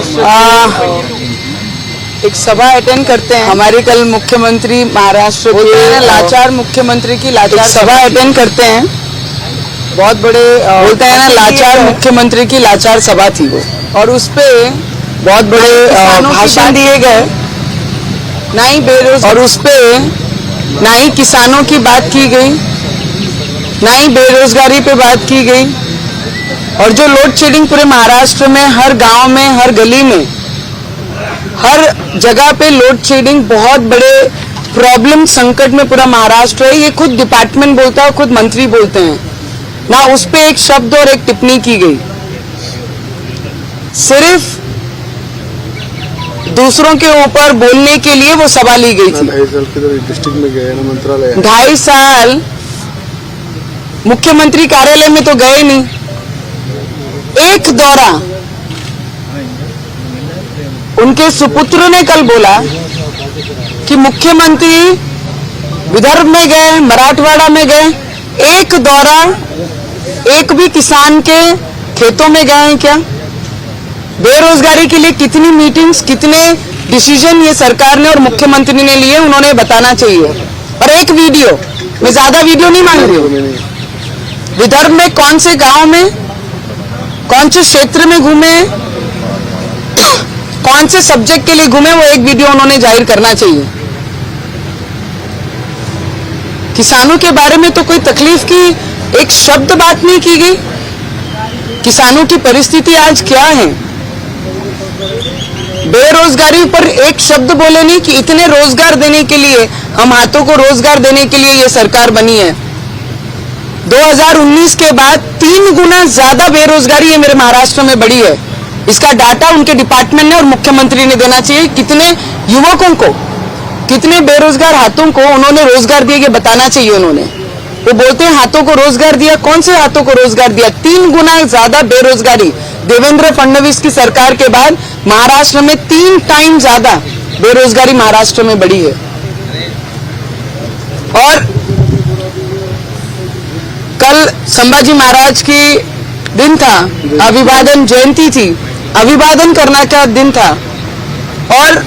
महाराष्ट्र एक सभा अटेंड करते हैं। हमारी कल मुख्यमंत्री महाराष्ट्र के लाचार मुख्यमंत्री की लाचार सभा अटेंड करते हैं। बहुत बड़े बोलते हैं ना, लाचार मुख्यमंत्री की लाचार सभा थी वो, और उसपे बहुत बड़े भाषण दिए गए। ना ही बेरोजगार, और उसपे ना ही किसानों की बात की गई, ना ही बेरोजगारी पे बात की गई। और जो लोड शेडिंग पूरे महाराष्ट्र में हर गांव में, हर गली में, हर जगह पे लोड शेडिंग बहुत बड़े प्रॉब्लम संकट में पूरा महाराष्ट्र है। ये खुद डिपार्टमेंट बोलता है, खुद मंत्री बोलते हैं ना, उस पे एक शब्द और एक टिप्पणी की गई। सिर्फ दूसरों के ऊपर बोलने के लिए वो सभा ली गई थी। 2.5 साल किधर डिस्ट्रिक्ट में गए ना, मंत्रालय 2.5 साल मुख्यमंत्री कार्यालय में तो गए नहीं। एक दौरा उनके सुपुत्र ने कल बोला कि मुख्यमंत्री विदर्भ में गए, मराठवाड़ा में गए, एक दौरा एक भी किसान के खेतों में गए हैं क्या? बेरोजगारी के लिए कितनी मीटिंग्स, कितने डिसीजन ये सरकार ने और मुख्यमंत्री ने लिए, उन्होंने बताना चाहिए। और एक वीडियो, मैं ज्यादा वीडियो नहीं मांग रही हूँ, विदर्भ में कौन से गांव में, कौन से क्षेत्र में घूमे, कौन से सब्जेक्ट के लिए घूमे, वो एक वीडियो उन्होंने जाहिर करना चाहिए। किसानों के बारे में तो कोई तकलीफ की एक शब्द बात नहीं की गई। किसानों की परिस्थिति आज क्या है? बेरोजगारी पर एक शब्द बोले नहीं कि इतने रोजगार देने के लिए, हम हाथों को रोजगार देने के लिए ये सरकार बनी है। 2019 के बाद 3 गुना ज्यादा बेरोजगारी है मेरे महाराष्ट्र में बढ़ी है। इसका डाटा उनके डिपार्टमेंट ने और मुख्यमंत्री ने देना चाहिए। कितने युवकों को, कितने बेरोजगार हाथों को उन्होंने रोजगार दिया, ये बताना चाहिए उन्होंने। वो बोलते हैं हाथों को रोजगार दिया, कौन से हाथों को रोजगार दिया? 3 गुना ज्यादा बेरोजगारी देवेंद्र फडणवीस की सरकार के बाद महाराष्ट्र में 3 टाइम ज्यादा बेरोजगारी महाराष्ट्र में बढ़ी है। और कल संभाजी महाराज की दिन था, अभिवादन जयंती थी, अभिवादन करना का दिन था। और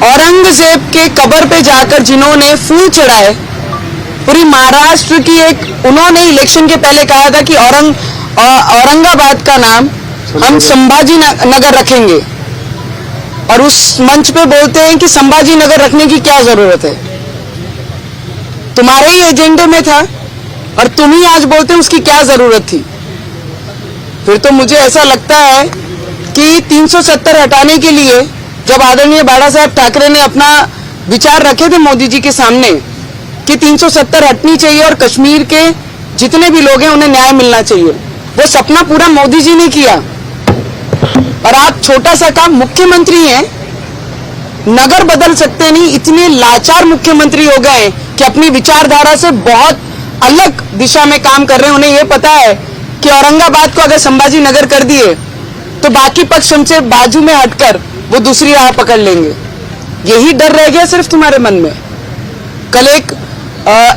औरंगजेब के कब्र पे जाकर जिन्होंने फूल चढ़ाए, पूरी महाराष्ट्र की एक, उन्होंने इलेक्शन के पहले कहा था कि औरंगाबाद का नाम हम संभाजी नगर रखेंगे, और उस मंच पे बोलते हैं कि संभाजी नगर रखने की क्या जरूरत है? तुम्हारे ही एजेंडे में था और तुम ही आज बोलते हैं उसकी क्या जरूरत थी? फिर तो मुझे ऐसा लगता है कि 370 हटाने के लिए जब आदरणीय बाला साहब ठाकरे ने अपना विचार रखे थे मोदी जी के सामने कि 370 हटनी चाहिए और कश्मीर के जितने भी लोग हैं उन्हें न्याय मिलना चाहिए, वो सपना पूरा मोदी जी ने किया। और आप छोटा सा काम, मुख्यमंत्री हैं, नगर बदल सकते नहीं, इतने लाचार मुख्यमंत्री हो गए कि अपनी विचारधारा से बहुत अलग दिशा में काम कर रहे हैं। उन्हें यह पता है कि औरंगाबाद को अगर संभाजी नगर कर दिए तो बाकी पक्ष हमसे बाजू में हटकर वो दूसरी राह पकड़ लेंगे। यही डर रह गया सिर्फ तुम्हारे मन में। कल एक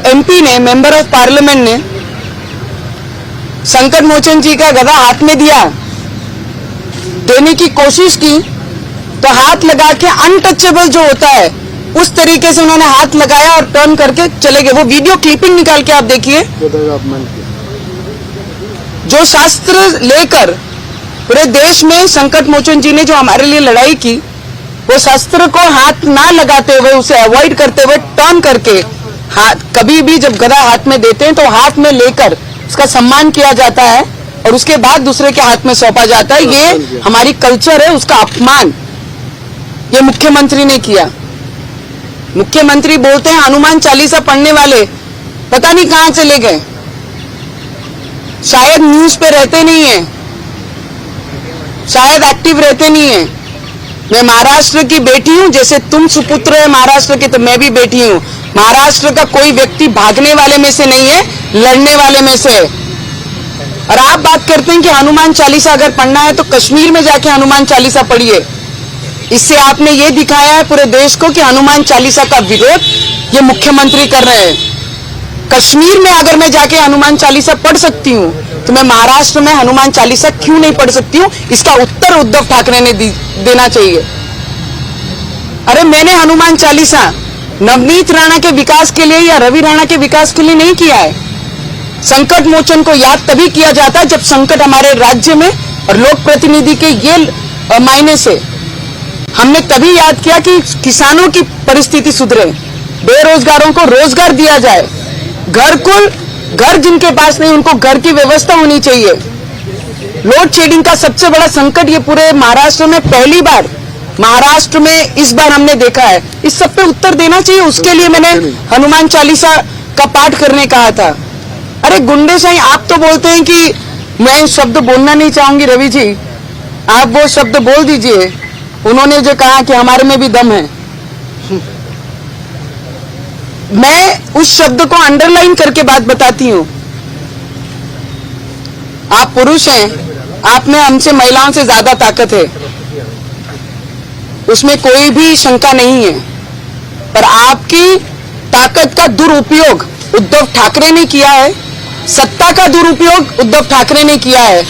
एमपी ने, मेंबर ऑफ पार्लियामेंट ने संकट मोचन जी का गदा हाथ में दिया, देने की कोशिश की, तो हाथ लगा के अनटचेबल जो होता है उस तरीके से उन्होंने हाथ लगाया और टर्न करके चले गए। वो वीडियो क्लिपिंग निकाल के आप देखिए। जो शास्त्र लेकर पूरे देश में संकट मोचन जी ने जो हमारे लिए लड़ाई की, वो शस्त्र को हाथ ना लगाते हुए, उसे अवॉइड करते हुए टर्न करके, हाथ कभी भी जब गदा हाथ में देते हैं तो हाथ में लेकर उसका सम्मान किया जाता है और उसके बाद दूसरे के हाथ में सौंपा जाता है। ये हमारी कल्चर है, उसका अपमान ये मुख्यमंत्री ने किया। मुख्यमंत्री बोलते हैं हनुमान चालीसा पढ़ने वाले पता नहीं कहां चले गए, शायद न्यूज पे रहते नहीं है, शायद एक्टिव रहते नहीं है। मैं महाराष्ट्र की बेटी हूं, जैसे तुम सुपुत्र है महाराष्ट्र के, तो मैं भी बेटी हूं। महाराष्ट्र का कोई व्यक्ति भागने वाले में से नहीं है, लड़ने वाले में से है। और आप बात करते हैं कि हनुमान चालीसा अगर पढ़ना है तो कश्मीर में जाके हनुमान चालीसा पढ़िए। इससे आपने ये दिखाया है पूरे देश को कि हनुमान चालीसा का विरोध ये मुख्यमंत्री कर रहे हैं। कश्मीर में अगर मैं जाके हनुमान चालीसा पढ़ सकती हूँ तो मैं महाराष्ट्र में हनुमान चालीसा क्यों नहीं पढ़ सकती हूँ, इसका उत्तर उद्धव ठाकरे ने देना चाहिए। अरे मैंने हनुमान चालीसा नवनीत राणा के विकास के लिए या रवि राणा के विकास के लिए नहीं किया है। संकट मोचन को याद तभी किया जाता है जब संकट हमारे राज्य में और लोक प्रतिनिधि के ये मायने से हमने तभी याद किया कि किसानों की परिस्थिति सुधरे, बेरोजगारों को रोजगार दिया जाए, घर जिनके पास नहीं उनको घर की व्यवस्था होनी चाहिए। लोड शेडिंग का सबसे बड़ा संकट ये पूरे महाराष्ट्र में पहली बार महाराष्ट्र में इस बार हमने देखा है। इस सब पे उत्तर देना चाहिए, उसके लिए मैंने हनुमान चालीसा का पाठ करने कहा था। अरे गुंडे साईं, आप तो बोलते हैं कि मैं शब्द बोलना नहीं चाहूंगी, रवि जी आप वो शब्द बोल दीजिए। उन्होंने जो कहा कि हमारे में भी दम है, मैं उस शब्द को अंडरलाइन करके बात बताती हूं। आप पुरुष हैं, आप में हमसे महिलाओं से ज्यादा ताकत है, उसमें कोई भी शंका नहीं है, पर आपकी ताकत का दुरुपयोग उद्धव ठाकरे ने किया है, सत्ता का दुरुपयोग उद्धव ठाकरे ने किया है।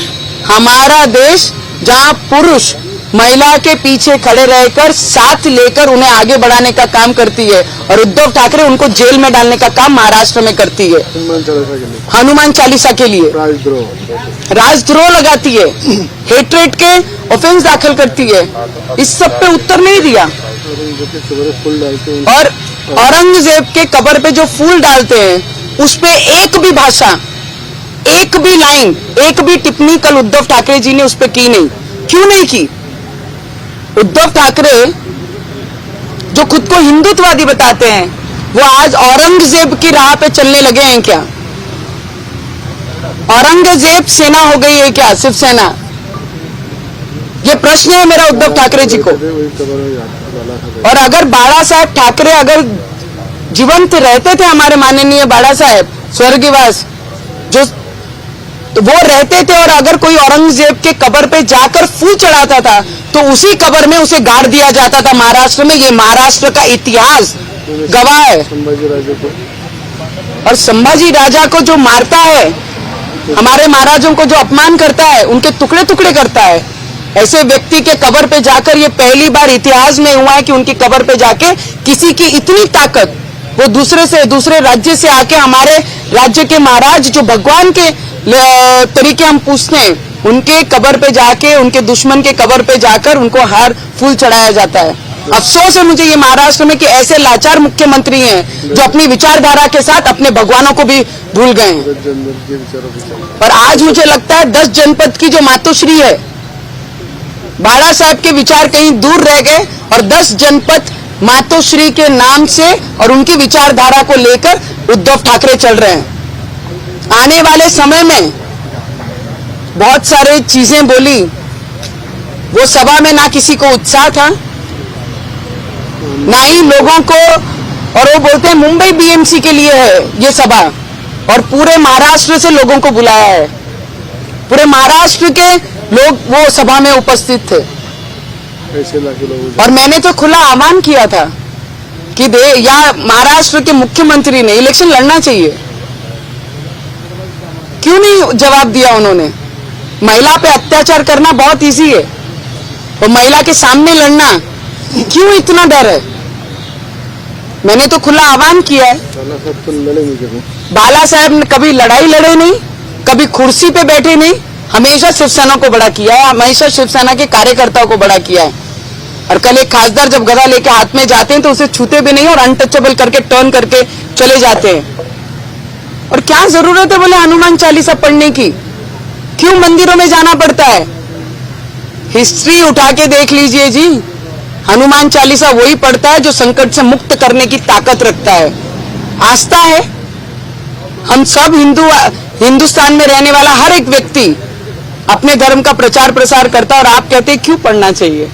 हमारा देश जहां पुरुष महिला के पीछे खड़े रहकर साथ लेकर उन्हें आगे बढ़ाने का काम करती है और उद्धव ठाकरे उनको जेल में डालने का काम महाराष्ट्र में करती है। हनुमान चालीसा के लिए राजद्रोह लगाती है, हेट्रेट के ऑफेंस दाखिल करती है, इस सब पे उत्तर नहीं दिया। और औरंगजेब के कब्र पे जो फूल डालते हैं उस पे एक भी भाषा, एक भी लाइन, एक भी टिप्पणी कल उद्धव ठाकरे जी ने उस पे की नहीं। क्यों नहीं की? उद्धव ठाकरे जो खुद को हिंदुत्ववादी बताते हैं वो आज औरंगजेब की राह पे चलने लगे हैं क्या? औरंगजेब सेना हो गई है क्या शिवसेना? ये प्रश्न है मेरा उद्धव ठाकरे जी को। और अगर बाला साहेब ठाकरे अगर जीवंत रहते थे, हमारे माननीय बाला साहेब स्वर्गवास जो तो वो रहते थे, और अगर कोई औरंगजेब के कब्र पे जाकर फूल चढ़ाता था तो उसी कब्र में उसे गाड़ दिया जाता था महाराष्ट्र में। ये महाराष्ट्र का इतिहास गवाह है। और संभाजी राजा को जो मारता है, हमारे महाराजों को जो अपमान करता है, उनके टुकड़े टुकड़े करता है, ऐसे व्यक्ति के कब्र पे जाकर ये पहली बार इतिहास में हुआ है कि उनकी कब्र पे जाके किसी की इतनी ताकत, वो दूसरे राज्य से आके हमारे राज्य के महाराज जो भगवान के तरीके हम पूछते हैं, उनके कब्र पे जाके, उनके दुश्मन के कब्र पे जाकर उनको हार फूल चढ़ाया जाता है। अफसोस है मुझे ये महाराष्ट्र में कि ऐसे लाचार मुख्यमंत्री हैं जो अपनी विचारधारा के साथ अपने भगवानों को भी भूल गए हैं। और आज मुझे लगता है 10 जनपद की जो मातोश्री है, बाला साहब के विचार कहीं दूर रह गए और 10 जनपद मातोश्री के नाम से और उनकी विचारधारा को लेकर उद्धव ठाकरे चल रहे हैं। आने वाले समय में बहुत सारे चीजें बोली, वो सभा में ना किसी को उत्साह था, ना ही लोगों को, और वो बोलते हैं मुंबई बीएमसी के लिए है ये सभा, और पूरे महाराष्ट्र से लोगों को बुलाया है, पूरे महाराष्ट्र के लोग वो सभा में उपस्थित थे। और मैंने तो खुला आह्वान किया था कि या महाराष्ट्र के मुख्यमंत्री ने इलेक्शन लड़ना चाहिए। क्यों नहीं जवाब दिया उन्होंने? महिला पे अत्याचार करना बहुत इजी है, और महिला के सामने लड़ना क्यों इतना डर है? मैंने तो खुला आह्वान किया है। बाला साहब ने कभी लड़ाई लड़े नहीं, कभी कुर्सी पे बैठे नहीं, हमेशा शिवसेना को बड़ा किया है, हमेशा शिवसेना के कार्यकर्ताओं को बड़ा किया है। और कल एक खासदार जब गदा लेके हाथ में जाते हैं तो उसे छूते भी नहीं और अनटचेबल करके टर्न करके चले जाते हैं। और क्या जरूरत है बोले हनुमान चालीसा पढ़ने की? क्यों मंदिरों में जाना पड़ता है? हिस्ट्री उठा के देख लीजिए जी, हनुमान चालीसा वही पढ़ता है जो संकट से मुक्त करने की ताकत रखता है। आस्था है। हम सब हिंदुस्तान में रहने वाला हर एक व्यक्ति अपने धर्म का प्रचार प्रसार करता है, और आप कहते हैं क्यों पढ़ना चाहिए?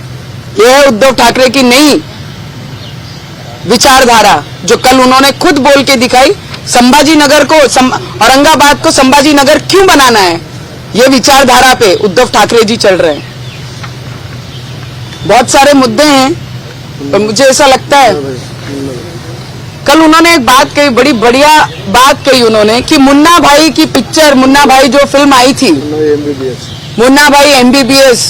यह है उद्धव ठाकरे की नई विचारधारा जो कल उन्होंने खुद बोल के दिखाई। संभाजी नगर को, औरंगाबाद को संभाजी नगर क्यों बनाना है, ये विचारधारा पे उद्धव ठाकरे जी चल रहे हैं। बहुत सारे मुद्दे हैं, पर मुझे ऐसा लगता है कल उन्होंने एक बात कही, बड़ी बढ़िया बात कही उन्होंने कि मुन्ना भाई की पिक्चर, मुन्ना भाई जो फिल्म आई थी, MBBS मुन्ना भाई MBBS,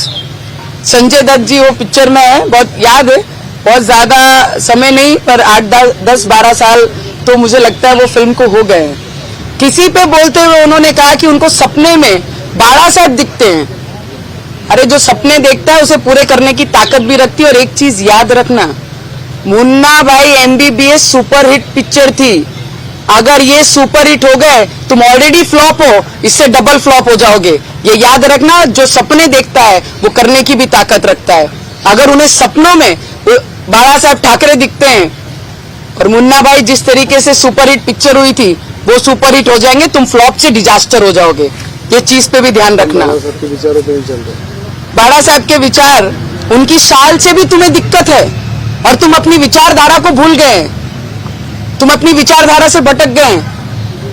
संजय दत्त जी वो पिक्चर में है, बहुत याद है, बहुत ज्यादा समय नहीं पर 8-10-12 साल तो मुझे लगता है वो फिल्म को हो गए हैं। किसी पे बोलते हुए उन्होंने कहा कि उनको सपने में बाड़ा साहब दिखते हैं। अरे जो सपने देखता है उसे पूरे करने की ताकत भी रखती है। और एक चीज याद रखना, मुन्ना भाई MBBS सुपरहिट पिक्चर थी। अगर ये सुपरहिट हो गए तुम ऑलरेडी फ्लॉप हो, इससे डबल फ्लॉप हो जाओगे। ये याद रखना, जो सपने देखता है वो करने की भी ताकत रखता है। अगर उन्हें सपनों में बाला साहब ठाकरे दिखते हैं और मुन्ना भाई जिस तरीके से सुपरहिट पिक्चर हुई थी वो सुपरहिट हो जाएंगे, तुम फ्लॉप से डिजास्टर हो जाओगे। ये चीज पे भी ध्यान रखना। बाला साहब के विचारों पे नहीं चल रहे। बाड़ा साहब के विचार, उनकी चाल से भी तुम्हें दिक्कत है और तुम अपनी विचारधारा को भूल गए, तुम अपनी विचारधारा से भटक गए।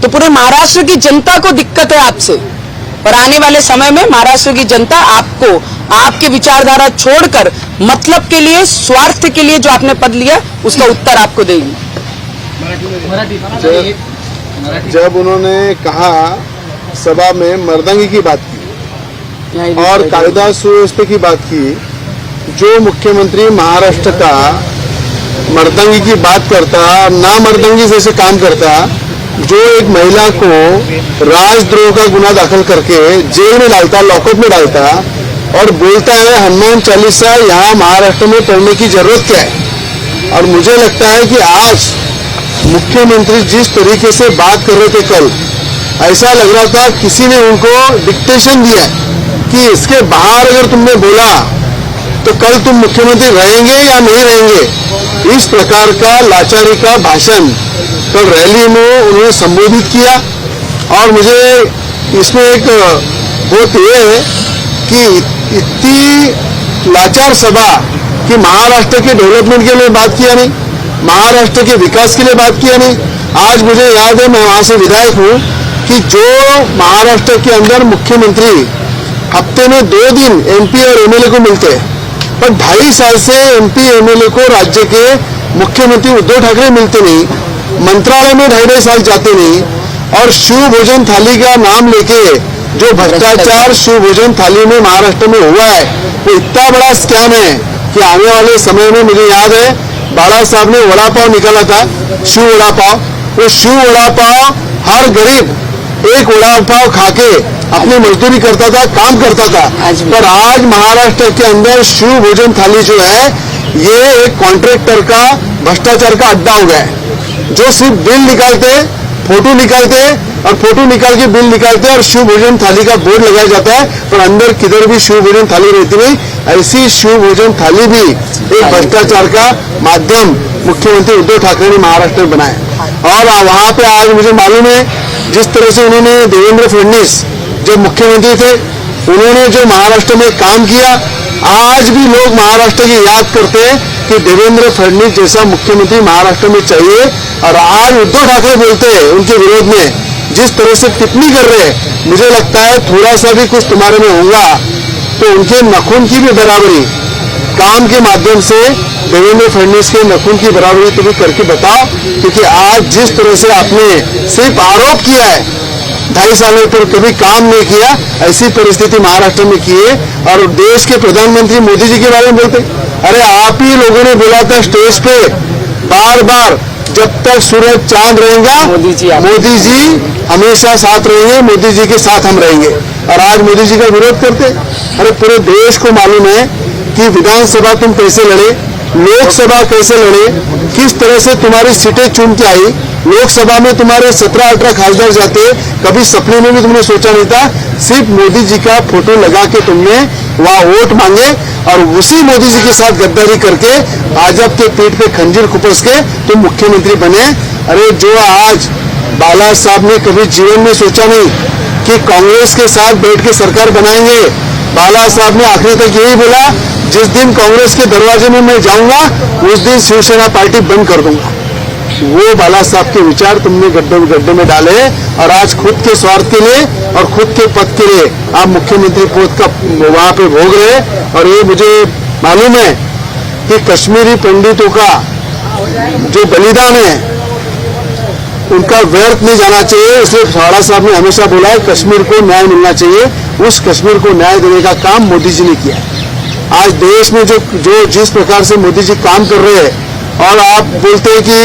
तो पूरे महाराष्ट्र की जनता को दिक्कत है आपसे। और आने वाले समय में महाराष्ट्र की जनता आपको, आपके विचारधारा छोड़कर मतलब के लिए, स्वार्थ के लिए जो आपने पद लिया उसका उत्तर आपको देगी। जब उन्होंने कहा सभा में मर्दांगी की बात की और कायदा सुव्यवस्था की बात की, जो मुख्यमंत्री महाराष्ट्र का मर्दांगी की बात करता, ना मर्दांगी जैसे काम करता, जो एक महिला को राजद्रोह का गुना दाखिल करके जेल में डालता, लॉकअप में डालता और बोलता है हनुमान चालीसा यहाँ महाराष्ट्र में पढ़ने की जरूरत क्या है। और मुझे लगता है कि आज मुख्यमंत्री जिस तरीके से बात कर रहे थे कल, ऐसा लग रहा था किसी ने उनको डिक्टेशन दिया कि इसके बाहर अगर तुमने बोला तो कल तुम मुख्यमंत्री रहेंगे या नहीं रहेंगे। इस प्रकार का लाचारी का भाषण कल रैली में उन्होंने संबोधित किया। और मुझे इसमें एक बात ये है कि इतनी लाचार सभा कि महाराष्ट्र के डेवलपमेंट के लिए बात किया नहीं, महाराष्ट्र के विकास के लिए बात किया नहीं। आज मुझे याद है, मैं वहां से विधायक हूं, कि जो महाराष्ट्र के अंदर मुख्यमंत्री हफ्ते में 2 दिन MP और MLA को मिलते हैं, पर 2.5 साल से MP MLA को राज्य के मुख्यमंत्री उद्धव ठाकरे मिलते नहीं, मंत्रालय में 2.5 साल जाते नहीं। और शिव भोजन थाली का नाम लेके जो भ्रष्टाचार शिव भोजन थाली में महाराष्ट्र में हुआ है वो इतना बड़ा स्कैम है कि आने वाले समय में मुझे याद है बाला साहब ने वड़ा पाव निकाला था, शिव वड़ा पाव। वो शिव वड़ा पाव हर गरीब एक वड़ा पाव खा के अपनी मजदूरी करता था, काम करता था। पर आज महाराष्ट्र के अंदर शिव भोजन थाली जो है ये एक कॉन्ट्रैक्टर का भ्रष्टाचार का अड्डा हो गया है, जो सिर्फ बिल निकालते, फोटो निकालते और फोटो निकाल के बिल निकालते और शिव भोजन थाली का बोर्ड लगाया जाता है, पर अंदर किधर भी शिव भोजन थाली रहती नहीं। ऐसी शिव भोजन थाली भी एक भ्रष्टाचार का माध्यम मुख्यमंत्री उद्धव ठाकरे ने महाराष्ट्र में बनाया। और वहां पे आज मुझे मालूम है जिस तरह से उन्होंने देवेंद्र फडणवीस जब मुख्यमंत्री थे उन्होंने जो महाराष्ट्र में काम किया, आज भी लोग महाराष्ट्र की याद करते हैं कि देवेंद्र फडणवीस जैसा मुख्यमंत्री महाराष्ट्र में चाहिए। और आज उद्धव ठाकरे बोलते हैं उनके विरोध में जिस तरह से टिप्पणी कर रहे हैं, मुझे लगता है थोड़ा सा भी कुछ तुम्हारे में होगा तो उनके नखून की भी बराबरी काम के माध्यम से देवेंद्र फडणवीस के नखून की बराबरी तो भी करके बताओ। क्योंकि आज जिस तरह से आपने सिर्फ आरोप किया है, 2.5 सालों पर कभी काम नहीं किया, ऐसी परिस्थिति महाराष्ट्र में की है। और देश के प्रधानमंत्री मोदी जी के बारे में बोलते, अरे आप ही लोगों ने बोला था स्टेज पे बार बार, जब तक सूरज चांद रहेगा मोदी जी हमेशा साथ रहेंगे, मोदी जी के साथ हम रहेंगे। और आज मोदी जी का विरोध करते। अरे पूरे देश को मालूम है कि विधानसभा तुम कैसे लड़े, लोकसभा कैसे लड़े, किस तरह से तुम्हारी सीटें चुन के आई। लोकसभा में तुम्हारे 17-18 खासदार जाते, कभी सपने में भी तुमने सोचा नहीं था। सिर्फ मोदी जी का फोटो लगा के तुमने वहां वोट मांगे और उसी मोदी जी के साथ गद्दारी करके भाजपा के पीठ पे खंजीर खुपस के तुम मुख्यमंत्री बने। अरे जो आज बाला साहब ने कभी जीवन में सोचा नहीं कि कांग्रेस के साथ बैठ के सरकार बनाएंगे। बाला साहब ने आखिरी तक यही बोला, जिस दिन कांग्रेस के दरवाजे में मैं जाऊंगा उस दिन शिवसेना पार्टी बंद कर दूंगा। वो बाला साहब के विचार तुमने गड्ढे में डाले और आज खुद के स्वार्थ के लिए और खुद के पद के लिए आप मुख्यमंत्री पद का वहां पे भोग रहे। और ये मुझे मालूम है कि कश्मीरी पंडितों का जो बलिदान है उनका व्यर्थ नहीं जाना चाहिए। इसलिए साड़ा साहब ने हमेशा बोला है कश्मीर को न्याय मिलना चाहिए। उस कश्मीर को न्याय देने का काम मोदी जी ने किया है। आज देश में जो जिस प्रकार से मोदी जी काम कर रहे हैं और आप बोलते हैं कि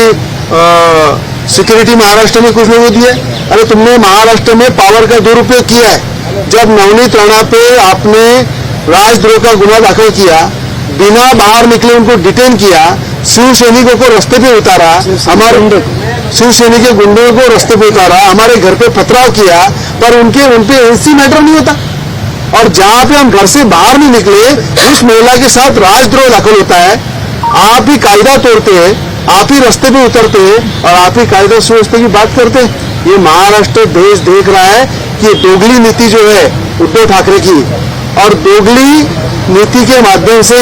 सिक्योरिटी महाराष्ट्र में कुछ लोगों दी है। अरे तुमने महाराष्ट्र में पावर का दुरुपयोग किया है। जब नवनीत राणा पे आपने राजद्रोह का गुना दाखिल किया, बिना बाहर निकले उनको डिटेन किया, शिव सैनिकों को रास्ते पे उतारा, हमारे शिव सैनिक के गुंडों को रास्ते पे उतारा, हमारे घर पे पथराव किया, पर उनपे एनसी मैटर नहीं होता। और जहां पे हम घर से बाहर नहीं निकले उस महिला के साथ राजद्रोह दाखिल होता है। आप ही कायदा तोड़ते हैं, आप ही रास्ते पे उतरते हैं और आप ही कायदा सुव्यवस्था की बात करते हैं। ये महाराष्ट्र देश देख रहा है कि दोगली नीति जो है उद्धव ठाकरे की, और दोगली नीति के माध्यम से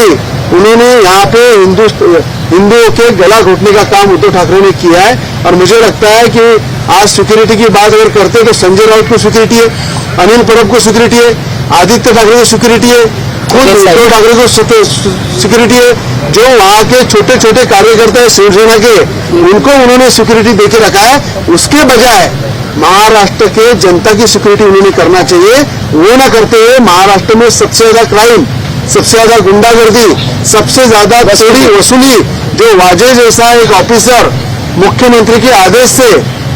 उन्होंने यहाँ पे हिंदुओं के गला घोटने का काम उद्धव ठाकरे ने किया है। और मुझे लगता है कि आज सिक्योरिटी की बात अगर करते हैं तो संजय राउत को सिक्योरिटी है, अनिल परब को सिक्योरिटी है, आदित्य ठाकरे को सिक्योरिटी है, खुद उद्धव ठाकरे को सिक्योरिटी है। जो वहाँ के छोटे छोटे कार्यकर्ता है शिवसेना के, उनको उन्होंने सिक्योरिटी दे के रखा है। उसके बजाय महाराष्ट्र के जनता की सिक्योरिटी उन्होंने करना चाहिए। वो ना करते हुए महाराष्ट्र में सबसे ज्यादा क्राइम, सबसे ज्यादा गुंडागर्दी, सबसे ज्यादा चोरी वसूली, जो वाजे जैसा एक ऑफिसर मुख्यमंत्री के आदेश से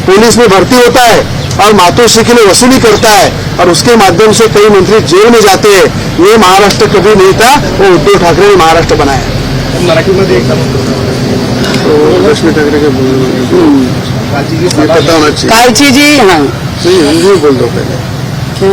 पुलिस में भर्ती होता है और मातोश्री के लिए वसूली करता है और उसके माध्यम से कई मंत्री जेल में जाते हैं, ये महाराष्ट्र कभी नहीं था। वो उद्धव ठाकरे ने महाराष्ट्र बनाया। मराठीमध्ये एकदम तो लक्ष्मी ठाकरे के ये पता होना चाहिए। कालची जी हाँ हिंदी में बोल दो पहले। क्या